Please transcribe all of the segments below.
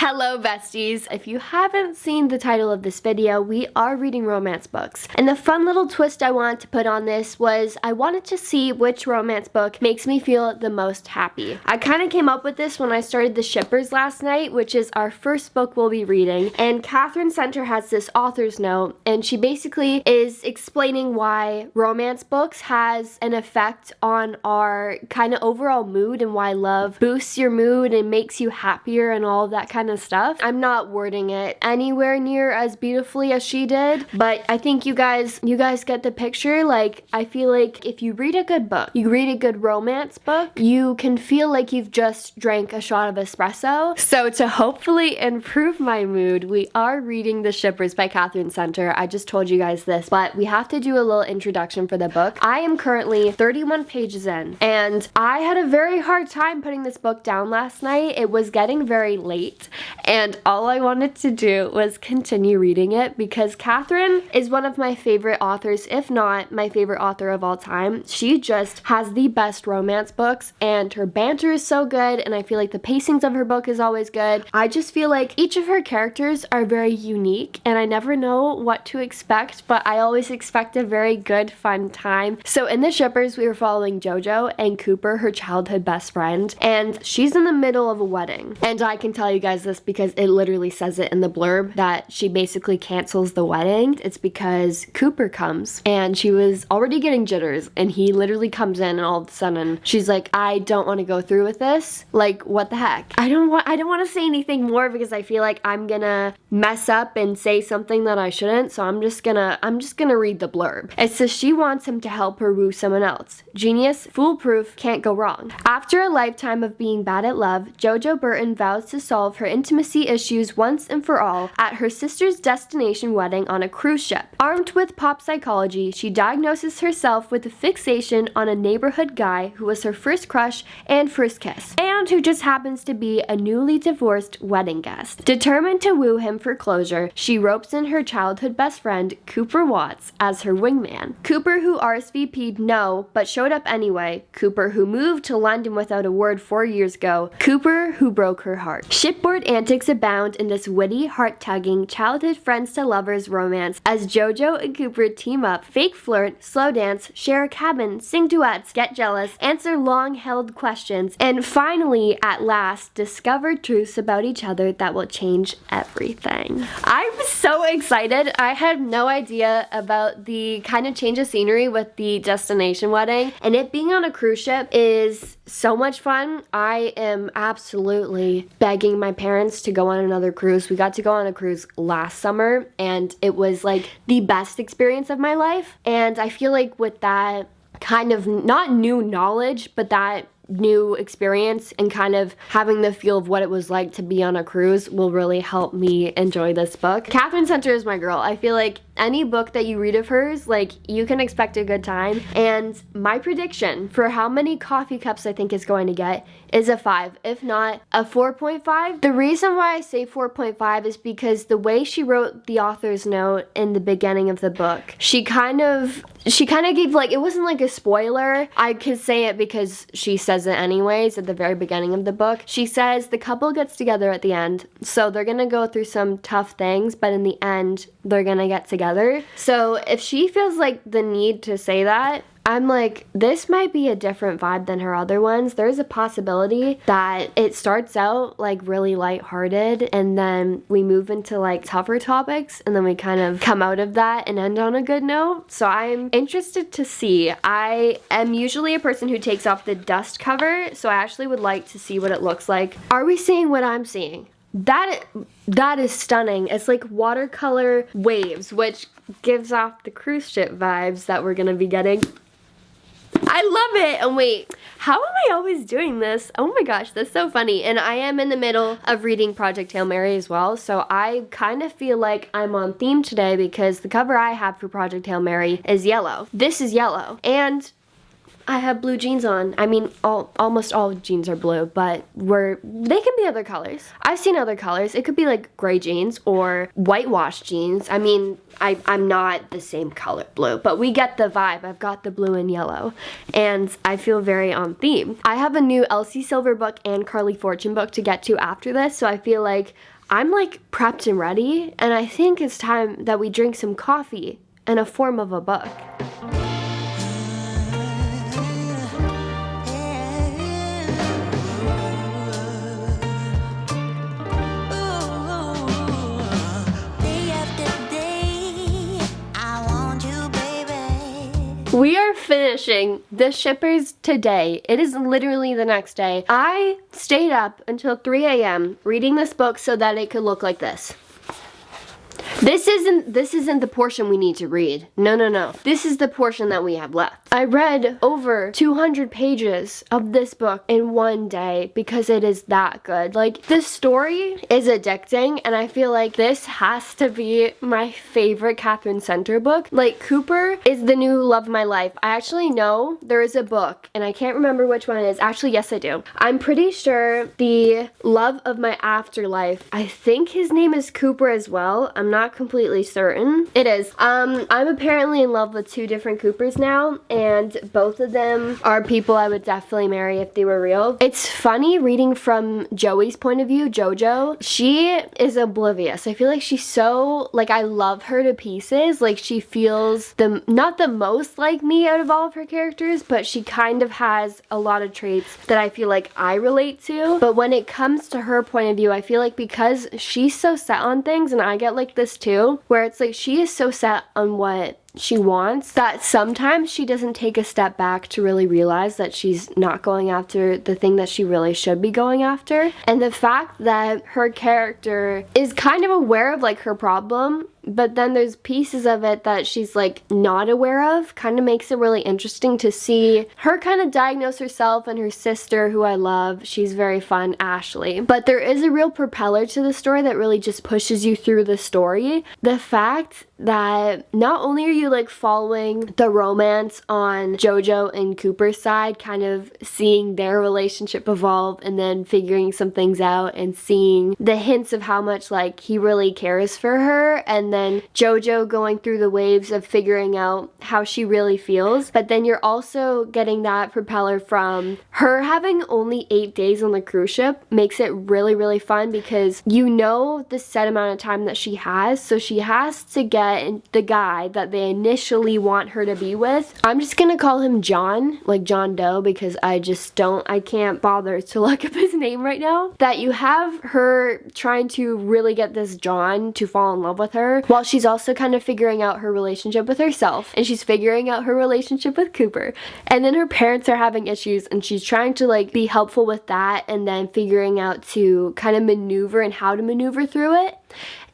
Hello besties! If you haven't seen the title of this video, we are reading romance books. And the fun little twist I wanted to put on this was I wanted to see which romance book makes me feel the most happy. I kind of came up with this when I started The Shippers last night, which is our first book we'll be reading. And Catherine Center has this author's note, and she basically is explaining why romance books has an effect on our kind of overall mood and why love boosts your mood and makes you happier and all of that kind of stuff. I'm not wording it anywhere near as beautifully as she did, but I think you guys get the picture. Like, I feel like if you read a good book, you read a good romance book, you can feel like you've just drank a shot of espresso. So to hopefully improve my mood, we are reading The Shippers by Catherine Center. I just told you guys this, but we have to do a little introduction for the book. I am currently 31 pages in, and I had a very hard time putting this book down last night. It was getting very late, and all I wanted to do was continue reading it because Catherine is one of my favorite authors, if not my favorite author of all time. She just has the best romance books, and her banter is so good, and I feel like the pacings of her book is always good. I just feel like each of her characters are very unique, and I never know what to expect, but I always expect a very good, fun time. So in The Shippers, we were following JoJo and Cooper, her childhood best friend, and she's in the middle of a wedding. And I can tell you guys this because it literally says it in the blurb that she basically cancels the wedding. It's because Cooper comes, and she was already getting jitters, and he literally comes in, and all of a sudden she's like, I don't want to go through with this. Like, what the heck? I don't want to say anything more because I feel like I'm gonna mess up and say something that I shouldn't, so I'm just gonna read the blurb. It says she wants him to help her woo someone else. Genius, foolproof, can't go wrong. After a lifetime of being bad at love, JoJo Burton vows to solve her intimacy issues once and for all at her sister's destination wedding on a cruise ship. Armed with pop psychology, she diagnoses herself with a fixation on a neighborhood guy who was her first crush and first kiss, and who just happens to be a newly divorced wedding guest. Determined to woo him for closure, she ropes in her childhood best friend, Cooper Watts, as her wingman. Cooper, who RSVP'd no, but showed up anyway. Cooper, who moved to London without a word 4 years ago. Cooper, who broke her heart. Shipboard antics abound in this witty, heart-tugging, childhood friends to lovers romance as JoJo and Cooper team up, fake flirt, slow dance, share a cabin, sing duets, get jealous, answer long-held questions, and finally, at last, discover truths about each other that will change everything. I'm so excited. I had no idea about the kind of change of scenery with the destination wedding, and it being on a cruise ship is so much fun. I am absolutely begging my parents to go on another cruise. We got to go on a cruise last summer, and it was like the best experience of my life. And I feel like with that kind of not new knowledge, but that new experience and kind of having the feel of what it was like to be on a cruise will really help me enjoy this book. Catherine Center is my girl. I feel like any book that you read of hers, like, you can expect a good time. And my prediction for how many coffee cups I think is going to get is a 5, if not a 4.5. The reason why I say 4.5 is because the way she wrote the author's note in the beginning of the book, she kind of gave, like, it wasn't like a spoiler. I could say it because she says it anyways at the very beginning of the book. She says the couple gets together at the end, so they're gonna go through some tough things, but in the end, they're gonna get together. So if she feels like the need to say that, I'm like, this might be a different vibe than her other ones. There's a possibility that it starts out like really lighthearted, and then we move into like tougher topics, and then we kind of come out of that and end on a good note. So I'm interested to see. I am usually a person who takes off the dust cover, so I actually would like to see what it looks like. Are we seeing what I'm seeing? That is stunning. It's like watercolor waves, which gives off the cruise ship vibes that we're gonna be getting. I love it. And wait, how am I always doing this? Oh my gosh, that's so funny. And I am in the middle of reading Project Hail Mary as well, so I kind of feel like I'm on theme today because the cover I have for Project Hail Mary is yellow. This is yellow, and I have blue jeans on. I mean, almost all jeans are blue, but they can be other colors. I've seen other colors. It could be like gray jeans or whitewashed jeans. I mean, I'm not the same color blue, but we get the vibe. I've got the blue and yellow, and I feel very on theme. I have a new Elsie Silver book and Carly Fortune book to get to after this, so I feel like I'm like prepped and ready, and I think it's time that we drink some coffee in a form of a book. We are finishing The Shippers today. It is literally the next day. I stayed up until 3 a.m. reading this book so that it could look like this. This isn't the portion we need to read. No. This is the portion that we have left. I read over 200 pages of this book in one day because it is that good. Like, this story is addicting, and I feel like this has to be my favorite Catherine Center book. Like, Cooper is the new love of my life. I actually know there is a book, and I can't remember which one it is. Actually, yes, I do. I'm pretty sure the love of my afterlife, I think his name is Cooper as well. I'm not completely certain. It is. I'm apparently in love with two different Coopers now, and both of them are people I would definitely marry if they were real. It's funny reading from Joey's point of view, JoJo. She is oblivious. I feel like she's so, like, I love her to pieces. Like, she feels not the most like me out of all of her characters, but she kind of has a lot of traits that I feel like I relate to. But when it comes to her point of view, I feel like because she's so set on things, and I get like this too, where it's like she is so set on what she wants that sometimes she doesn't take a step back to really realize that she's not going after the thing that she really should be going after. And the fact that her character is kind of aware of like her problem, but then there's pieces of it that she's like not aware of, kind of makes it really interesting to see her kind of diagnose herself and her sister, who I love. She's very fun, Ashley. But there is a real propeller to the story that really just pushes you through the story. The fact that not only are you like following the romance on JoJo and Cooper's side, kind of seeing their relationship evolve and then figuring some things out and seeing the hints of how much like he really cares for her, and then JoJo going through the waves of figuring out how she really feels, but then you're also getting that propeller from her having only 8 days on the cruise ship. Makes it really, really fun because you know the set amount of time that she has, so she has to get the guy that they initially want her to be with. I'm just gonna call him John, like John Doe, because I can't bother to look up his name right now. That you have her trying to really get this John to fall in love with her, while she's also kind of figuring out her relationship with herself, and she's figuring out her relationship with Cooper. And then her parents are having issues, and she's trying to like be helpful with that, and then figuring out to kind of maneuver and how to maneuver through it.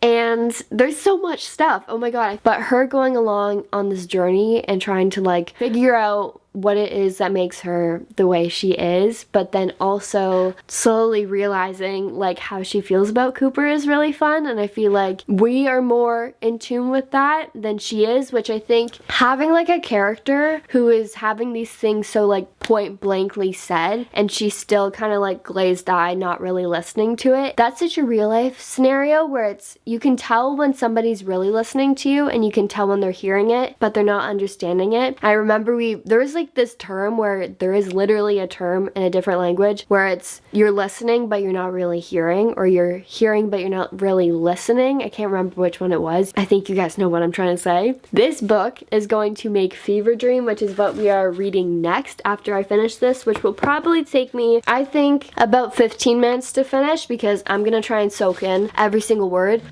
And there's so much stuff, oh my god. But her going along on this journey and trying to like figure out what it is that makes her the way she is, but then also slowly realizing like how she feels about Cooper is really fun. And I feel like we are more in tune with that than she is, which I think having like a character who is having these things so like point blankly said, and she's still kind of like glazed eye, not really listening to it, that's such a real life scenario where it's, you can tell when somebody's really listening to you, and you can tell when they're hearing it but they're not understanding it. I remember there was like this term where there is literally a term in a different language where it's you're listening but you're not really hearing, or you're hearing but you're not really listening. I can't remember which one it was. I think you guys know what I'm trying to say. This book is going to make Fever Dream, which is what we are reading next after I finish this, which will probably take me, I think, about 15 minutes to finish, because I'm gonna try and soak in every single word.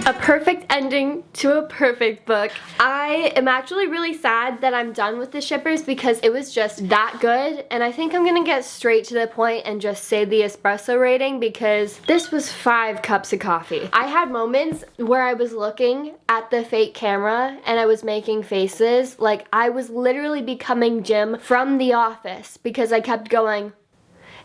A perfect ending to a perfect book. I am actually really sad that I'm done with The Shippers because it was just that good, and I think I'm gonna get straight to the point and just say the espresso rating, because this was 5 cups of coffee. I had moments where I was looking at the fake camera and I was making faces like I was literally becoming Jim from The Office, because I kept going,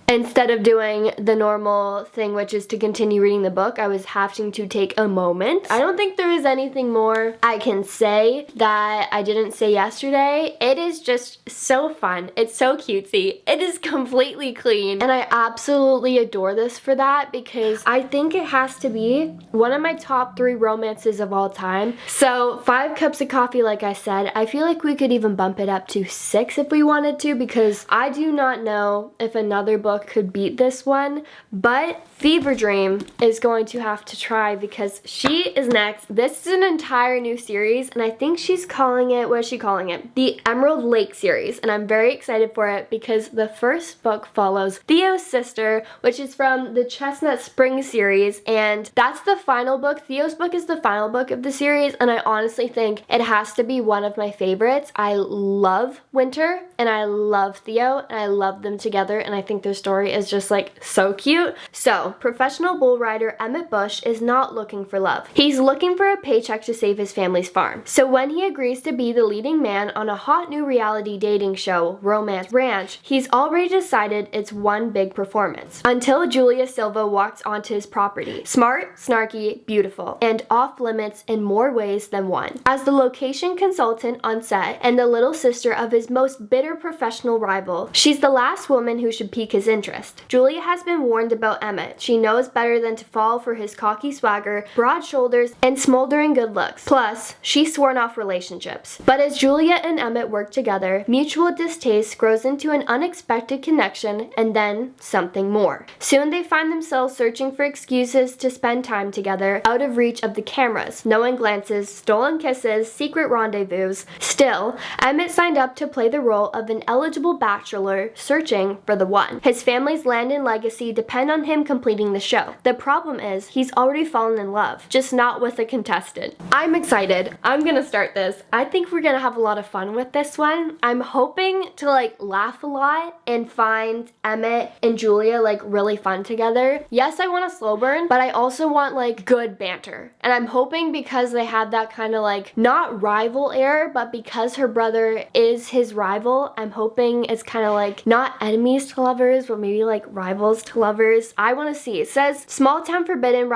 instead of doing the normal thing, which is to continue reading the book, I was having to take a moment. I don't think there is anything more I can say that I didn't say yesterday. It is just so fun. It's so cutesy. It is completely clean, and I absolutely adore this for that, because I think it has to be one of my top 3 romances of all time. So 5 cups of coffee, like I said, I feel like we could even bump it up to 6 if we wanted to, because I do not know if another book could beat this one, but Fever Dream is going to have to try, because she is next. This is an entire new series, and I think she's calling it, what is she calling it? The Emerald Lake series, and I'm very excited for it because the first book follows Theo's sister, which is from the Chestnut Spring series, and that's the final book. Theo's book is the final book of the series, and I honestly think it has to be one of my favorites. I love Winter, and I love Theo, and I love them together, and I think their story is just like so cute. So, professional bull rider Emmett Bush is not looking for love. He's looking for a paycheck to save his family's farm. So when he agrees to be the leading man on a hot new reality dating show, Romance Ranch, he's already decided it's one big performance. Until Julia Silva walks onto his property. Smart, snarky, beautiful, and off limits in more ways than one. As the location consultant on set and the little sister of his most bitter professional rival, she's the last woman who should pique his interest. Julia has been warned about Emmett. She knows better than to fall for his cocky swagger, broad shoulders, and smoldering good looks. Plus, she's sworn off relationships. But as Julia and Emmett work together, mutual distaste grows into an unexpected connection and then something more. Soon they find themselves searching for excuses to spend time together, out of reach of the cameras, knowing glances, stolen kisses, secret rendezvous. Still, Emmett signed up to play the role of an eligible bachelor searching for the one. His family's land and legacy depend on him completing the show. The problem is, he's already fallen in love, just not with a contestant. I'm excited. I'm gonna start this. I think we're gonna have a lot of fun with this one. I'm hoping to like laugh a lot and find Emmett and Julia like really fun together. Yes, I want a slow burn, but I also want like good banter. And I'm hoping, because they have that kind of like, not rival air, but because her brother is his rival, I'm hoping it's kind of like not enemies to lovers, but maybe like rivals to lovers. I want to see. It says small town forbidden,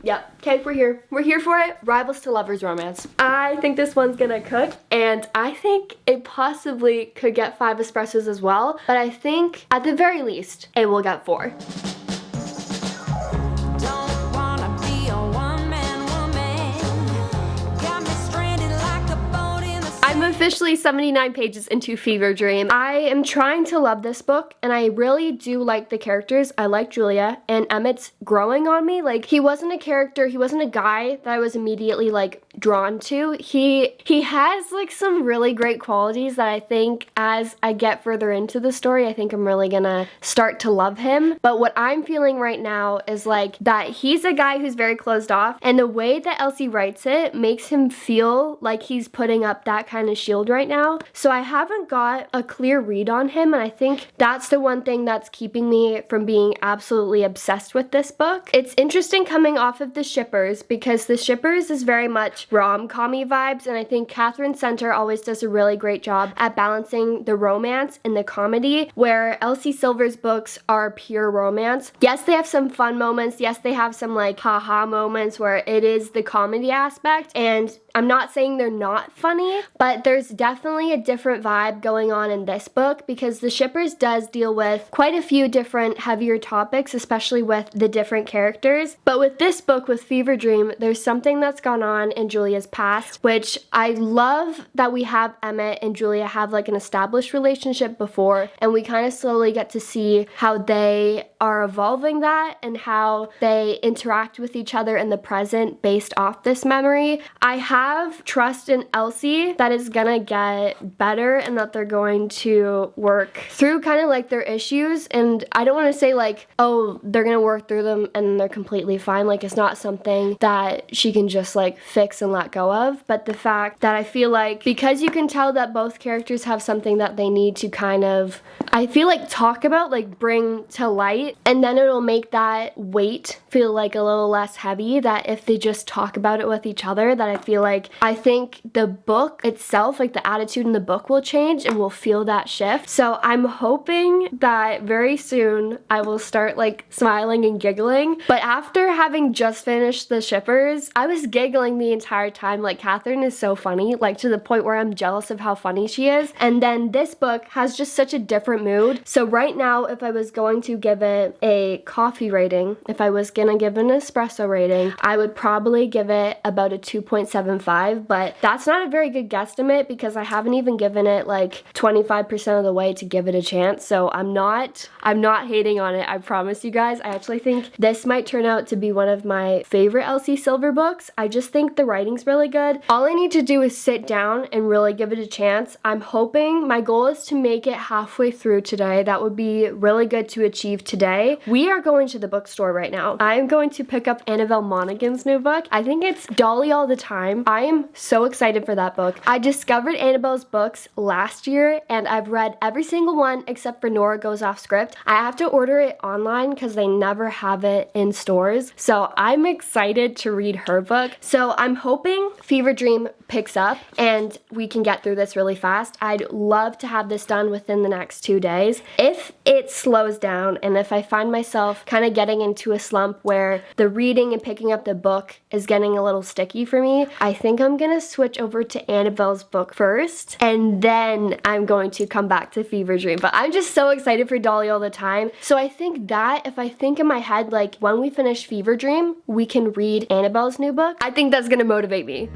yep, okay, we're here for it. Rivals to lovers romance. I think this one's gonna cook, and I think it possibly could get 5 espressos as well, but I think at the very least it will get 4. I'm officially 79 pages into Fever Dream. I am trying to love this book, and I really do like the characters. I like Julia, and Emmett's growing on me. Like, he wasn't a character, he wasn't a guy that I was immediately like drawn to. He has like some really great qualities that I think as I get further into the story, I think I'm really gonna start to love him. But what I'm feeling right now is like that he's a guy who's very closed off, and the way that Elsie writes it makes him feel like he's putting up that kind of shield right now. So I haven't got a clear read on him, and I think that's the one thing that's keeping me from being absolutely obsessed with this book. It's interesting coming off of The Shippers, because The Shippers is very much rom-com-y vibes, and I think Catherine Center always does a really great job at balancing the romance and the comedy, where Elsie Silver's books are pure romance. Yes, they have some fun moments. Yes, they have some like haha moments where it is the comedy aspect, and I'm not saying they're not funny, but there's definitely a different vibe going on in this book, because The Shippers does deal with quite a few different heavier topics, especially with the different characters. But with this book, with Fever Dream, there's something that's gone on in Julia's past, which I love that we have Emmett and Julia have like an established relationship before, and we kind of slowly get to see how they are evolving that and how they interact with each other in the present based off this memory. I have trust in Elsie that is gonna get better and that they're going to work through kind of like their issues, and I don't want to say like, oh, they're gonna work through them and they're completely fine. Like, it's not something that she can just like fix and let go of, but the fact that I feel like because you can tell that both characters have something that they need to kind of, I feel like, talk about, like bring to light, and then it'll make that weight feel like a little less heavy, that if they just talk about it with each other, that I feel like like I think the book itself, like the attitude in the book will change and we'll feel that shift. So I'm hoping that very soon I will start like smiling and giggling. But after having just finished The Shippers, I was giggling the entire time. Like Catherine is so funny, like to the point where I'm jealous of how funny she is. And then this book has just such a different mood. So right now, if I was going to give it a coffee rating, if I was gonna give an espresso rating, I would probably give it about a 2.75, but that's not a very good guesstimate because I haven't even given it like 25% of the way to give it a chance. So I'm not hating on it, I promise you guys. I actually think this might turn out to be one of my favorite Elsie Silver books. I just think the writing's really good. All I need to do is sit down and really give it a chance. I'm hoping, my goal is to make it halfway through today. That would be really good to achieve today. We are going to the bookstore right now. I'm going to pick up Annabelle Monaghan's new book. I think it's Dolly All the Time. I am so excited for that book. I discovered Annabelle's books last year and I've read every single one except for Nora Goes Off Script. I have to order it online because they never have it in stores. So I'm excited to read her book. So I'm hoping Fever Dream picks up and we can get through this really fast. I'd love to have this done within the next 2 days. If it slows down and if I find myself kind of getting into a slump where the reading and picking up the book is getting a little sticky for me, I think I'm gonna switch over to Annabelle's book first and then I'm going to come back to Fever Dream. But I'm just so excited for Dolly All the Time. So I think that if I think in my head, like when we finish Fever Dream, we can read Annabelle's new book, I think that's gonna motivate me.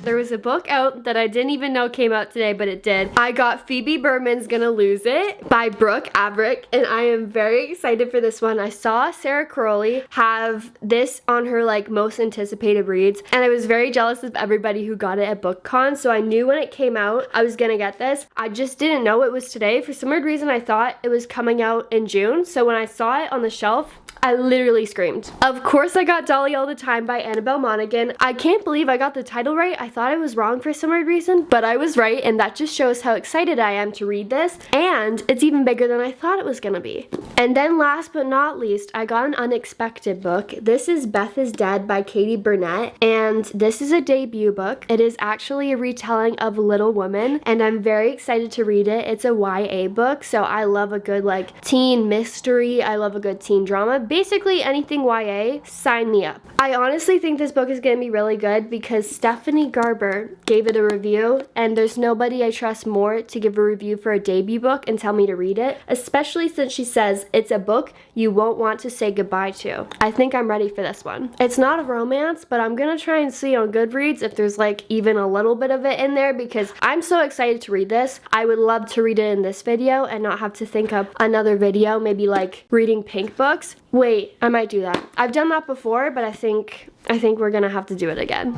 There was a book out that I didn't even know came out today, but it did. I got Phoebe Berman's Gonna Lose It by Brooke Averick, and I am very excited for this one. I saw Sarah Crowley have this on her like most anticipated reads, and I was very jealous of everybody who got it at BookCon, so I knew when it came out I was gonna get this. I just didn't know it was today. For some weird reason I thought it was coming out in June, so when I saw it on the shelf, I literally screamed. Of course I got Dolly All the Time by Annabelle Monaghan. I can't believe I got the title right. I thought I was wrong for some weird reason, but I was right, and that just shows how excited I am to read this, and it's even bigger than I thought it was gonna be. And then last but not least, I got an unexpected book. This is Beth is Dead by Katie Burnett, and this is a debut book. It is actually a retelling of Little Women, and I'm very excited to read it. It's a YA book, so I love a good like teen mystery. I love a good teen drama. Basically anything YA, sign me up. I honestly think this book is gonna be really good because Stephanie Garber gave it a review, and there's nobody I trust more to give a review for a debut book and tell me to read it, especially since she says it's a book you won't want to say goodbye to. I think I'm ready for this one. It's not a romance, but I'm gonna try and see on Goodreads if there's like even a little bit of it in there because I'm so excited to read this. I would love to read it in this video and not have to think up another video, maybe like reading pink books. Wait, I might do that. I've done that before, but I think we're gonna have to do it again.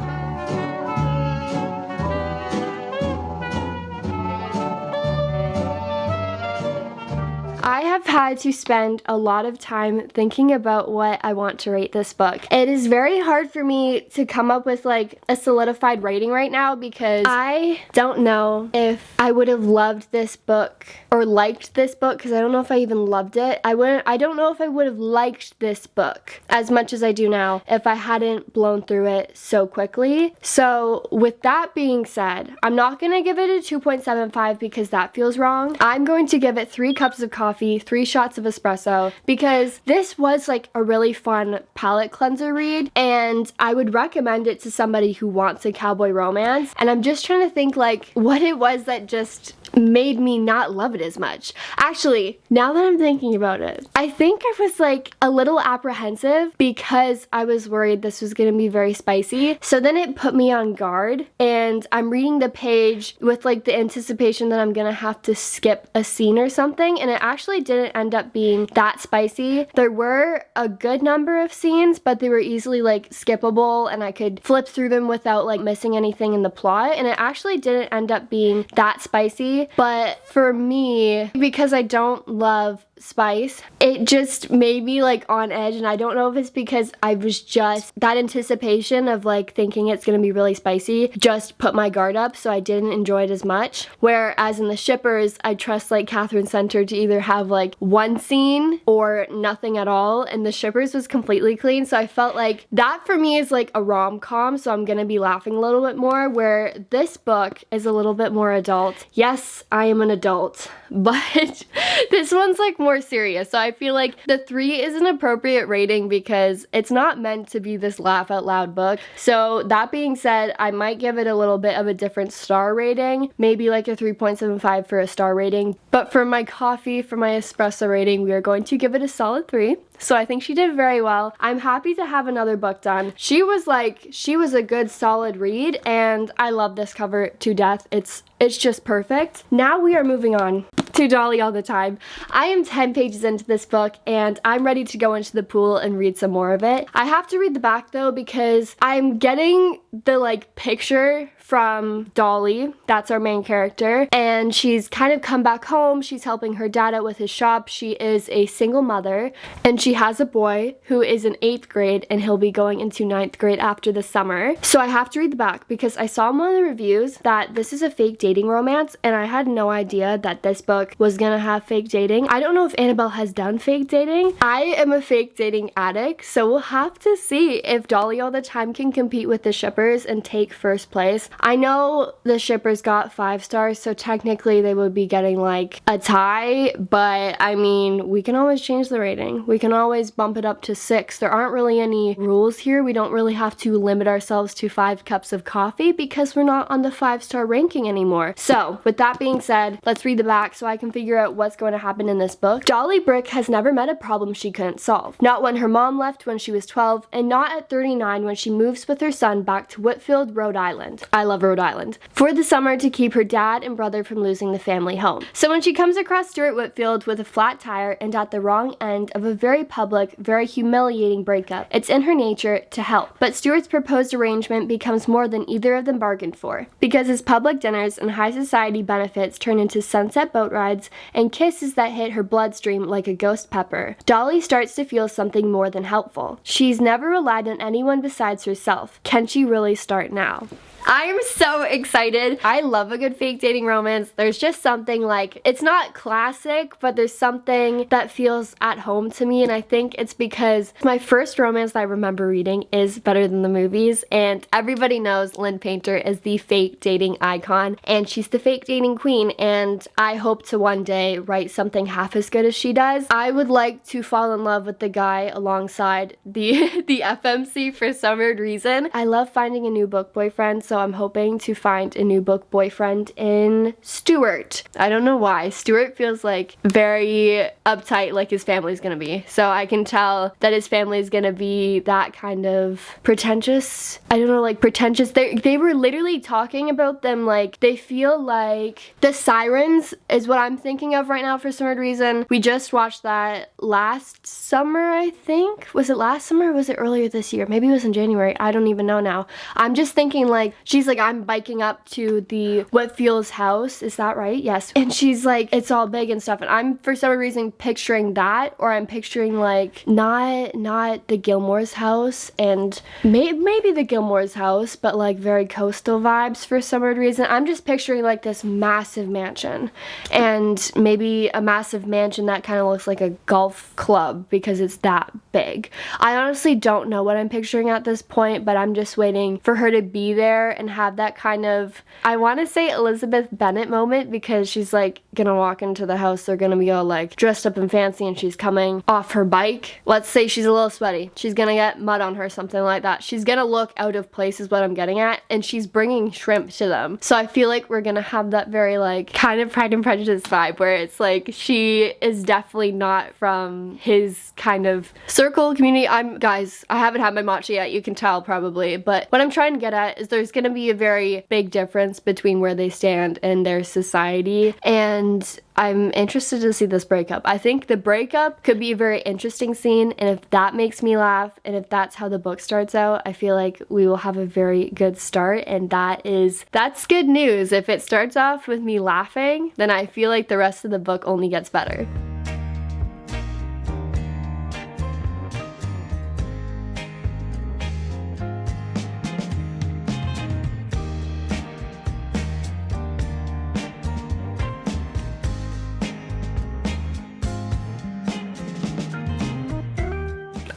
I have had to spend a lot of time thinking about what I want to rate this book. It is very hard for me to come up with like a solidified rating right now because I don't know if I would have loved this book or liked this book because I don't know if I even loved it. I don't know if I would have liked this book as much as I do now if I hadn't blown through it so quickly. So with that being said, I'm not gonna give it a 2.75 because that feels wrong. I'm going to give it 3 cups of coffee, 3 shots of espresso, because this was like a really fun palate cleanser read and I would recommend it to somebody who wants a cowboy romance. And I'm just trying to think like what it was that just made me not love it as much. Actually, now that I'm thinking about it, I think I was like a little apprehensive because I was worried this was gonna be very spicy. So then it put me on guard and I'm reading the page with like the anticipation that I'm gonna have to skip a scene or something, and it actually didn't end up being that spicy. There were a good number of scenes, but they were easily like skippable and I could flip through them without like missing anything in the plot, and it actually didn't end up being that spicy. But for me, because I don't love spice. It just made me like on edge, and I don't know if it's because I was just, that anticipation of like thinking it's gonna be really spicy just put my guard up, so I didn't enjoy it as much. Whereas in The Shippers, I trust like Catherine Center to either have like one scene or nothing at all, and The Shippers was completely clean, so I felt like that for me is like a rom-com, so I'm gonna be laughing a little bit more, where this book is a little bit more adult. Yes, I am an adult, but this one's like more serious, so I feel like the 3 is an appropriate rating because it's not meant to be this laugh out loud book. So that being said, I might give it a little bit of a different star rating, maybe like a 3.75 for a star rating, but for my coffee, for my espresso rating, we are going to give it a solid 3. So I think she did very well. I'm happy to have another book done. She was a good solid read, and I love this cover to death. It's just perfect. Now we are moving on to Dolly All the Time. I am 10 pages into this book, and I'm ready to go into the pool and read some more of it. I have to read the back though because I'm getting the like picture from Dolly, that's our main character, and she's kind of come back home. She's helping her dad out with his shop. She is a single mother, and she has a boy who is in 8th grade, and he'll be going into 9th grade after the summer. So I have to read the back because I saw in one of the reviews that this is a fake dating romance, and I had no idea that this book was gonna have fake dating. I don't know if Annabelle has done fake dating. I am a fake dating addict, so we'll have to see if Dolly All the Time can compete with The Shippers and take first place. I know The Shippers got 5 stars, so technically they would be getting like a tie, but I mean, we can always change the rating. We can always bump it up to 6. There aren't really any rules here. We don't really have to limit ourselves to 5 cups of coffee because we're not on the 5-star ranking anymore. So with that being said, let's read the back so I can figure out what's going to happen in this book. Dolly Brick has never met a problem she couldn't solve. Not when her mom left when she was 12, and not at 39 when she moves with her son back to Whitfield, Rhode Island. I love Rhode Island. For the summer to keep her dad and brother from losing the family home. So when she comes across Stuart Whitfield with a flat tire and at the wrong end of a very public, very humiliating breakup, it's in her nature to help. But Stuart's proposed arrangement becomes more than either of them bargained for, because his public dinners and high society benefits turn into sunset boat rides and kisses that hit her bloodstream like a ghost pepper. Dolly starts to feel something more than helpful. She's never relied on anyone besides herself. Can she really start now? I am so excited. I love a good fake dating romance. There's just something like, it's not classic, but there's something that feels at home to me, and I think it's because my first romance that I remember reading is Better Than the Movies, and everybody knows Lynn Painter is the fake dating icon, and she's the fake dating queen, and I hope to one day write something half as good as she does. I would like to fall in love with the guy alongside the FMC for some weird reason. I love finding a new book boyfriend, so I'm hoping to find a new book boyfriend in Stuart. I don't know why. Stuart feels like very uptight, like his family's gonna be. So I can tell that his family's gonna be that kind of pretentious. I don't know, like pretentious. They were literally talking about them like they feel like The Sirens is what I'm thinking of right now for some weird reason. We just watched that last summer, I think. Was it last summer or was it earlier this year? Maybe it was in January. I don't even know now. I'm just thinking like, she's like, I'm biking up to the Whitfield's house. Is that right? Yes. And she's like, it's all big and stuff. And I'm for some reason picturing that, or I'm picturing like not the Gilmore's house, and maybe the Gilmore's house, but like very coastal vibes for some weird reason. I'm just picturing like this massive mansion, and maybe a massive mansion that kind of looks like a golf club because it's that big. I honestly don't know what I'm picturing at this point, but I'm just waiting for her to be there and have that kind of, I want to say Elizabeth Bennet moment, because she's like gonna walk into the house, they're gonna be all like dressed up and fancy, and she's coming off her bike. Let's say she's a little sweaty. She's gonna get mud on her, something like that. She's gonna look out of place is what I'm getting at, and she's bringing shrimp to them. So I feel like we're gonna have that very like kind of Pride and Prejudice vibe, where it's like she is definitely not from his kind of circle community. Guys, I haven't had my matcha yet, you can tell probably, but what I'm trying to get at is there's gonna be a very big difference between where they stand in their society, and I'm interested to see this breakup. I think the breakup could be a very interesting scene, and if that makes me laugh, and if that's how the book starts out, I feel like we will have a very good start, and that's good news. If it starts off with me laughing, then I feel like the rest of the book only gets better.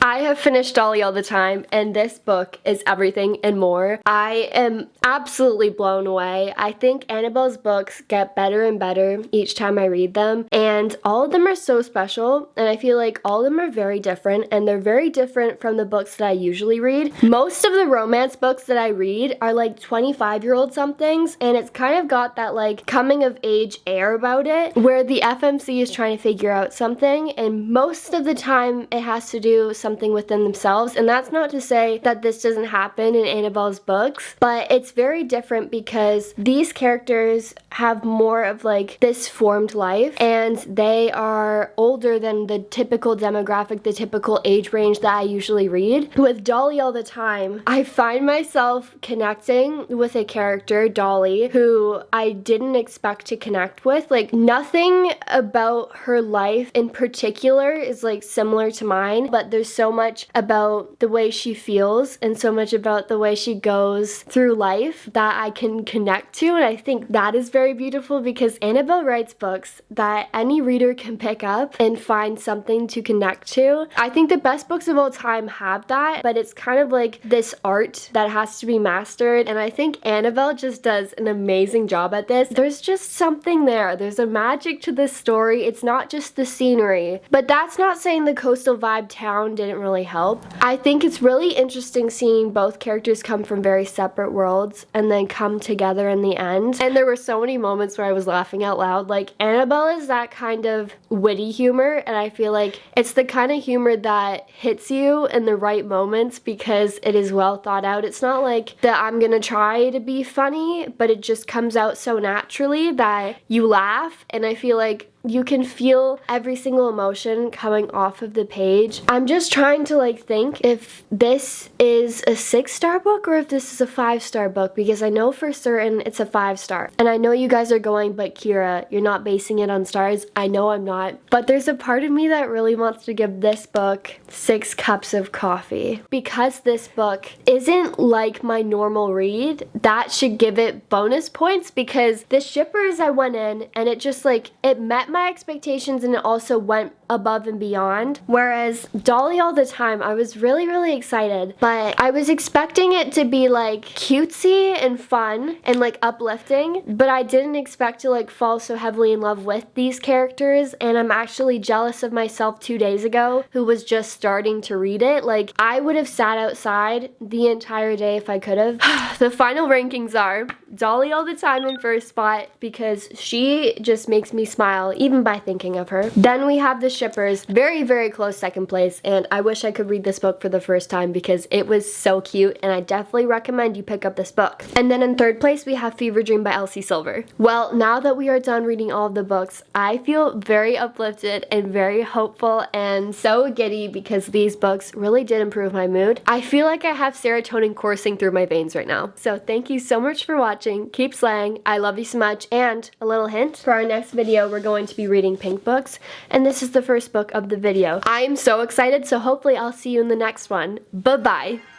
I have finished Dolly All the Time, and this book is everything and more. I am absolutely blown away. I think Annabelle's books get better and better each time I read them, and all of them are so special, and I feel like all of them are very different, and they're very different from the books that I usually read. Most of the romance books that I read are like 25-year-old somethings, and it's kind of got that like coming of age air about it, where the FMC is trying to figure out something, and most of the time it has to do something within themselves. And that's not to say that this doesn't happen in Annabelle's books, but it's very different because these characters have more of like this formed life, and they are older than the typical demographic, the typical age range that I usually read. With Dolly All the Time, I find myself connecting with a character, Dolly, who I didn't expect to connect with. Like, nothing about her life in particular is like similar to mine, but there's so much about the way she feels and so much about the way she goes through life that I can connect to, and I think that is very beautiful because Annabelle writes books that any reader can pick up and find something to connect to. I think the best books of all time have that, but it's kind of like this art that has to be mastered, and I think Annabelle just does an amazing job at this. There's just something there. There's a magic to this story. It's not just the scenery, but that's not saying the coastal vibe town didn't really help. I think it's really interesting seeing both characters come from very separate worlds and then come together in the end. And there were so many moments where I was laughing out loud. Like, Annabelle is that kind of witty humor, and I feel like it's the kind of humor that hits you in the right moments because it is well thought out. It's not like that I'm gonna try to be funny, but it just comes out so naturally that you laugh, and I feel like you can feel every single emotion coming off of the page. I'm just trying to like think if this is a 6-star book or if this is a 5-star book, because I know for certain it's a 5-star. And I know you guys are going, but Kira, you're not basing it on stars. I know I'm not. But there's a part of me that really wants to give this book 6 cups of coffee. Because this book isn't like my normal read, that should give it bonus points, because the shippers I went in and it just like, it met my expectations and it also went above and beyond. Whereas Dolly All the Time, I was really excited, but I was expecting it to be like cutesy and fun and like uplifting, but I didn't expect to like fall so heavily in love with these characters, and I'm actually jealous of myself 2 days ago who was just starting to read it. Like, I would have sat outside the entire day if I could have. The final rankings are Dolly All the Time in first spot because she just makes me smile even by thinking of her. Then we have the shippers, very close second place, and I wish I could read this book for the first time because it was so cute, and I definitely recommend you pick up this book. And then in third place we have Fever Dream by Elsie Silver. Well, now that we are done reading all of the books, I feel very uplifted and very hopeful and so giddy because these books really did improve my mood. I feel like I have serotonin coursing through my veins right now. So thank you so much for watching. Keep slaying. I love you so much. And a little hint, for our next video we're going to be reading Pink books, and this is the first book of the video. I am so excited, so hopefully I'll see you in the next one. Bye-bye.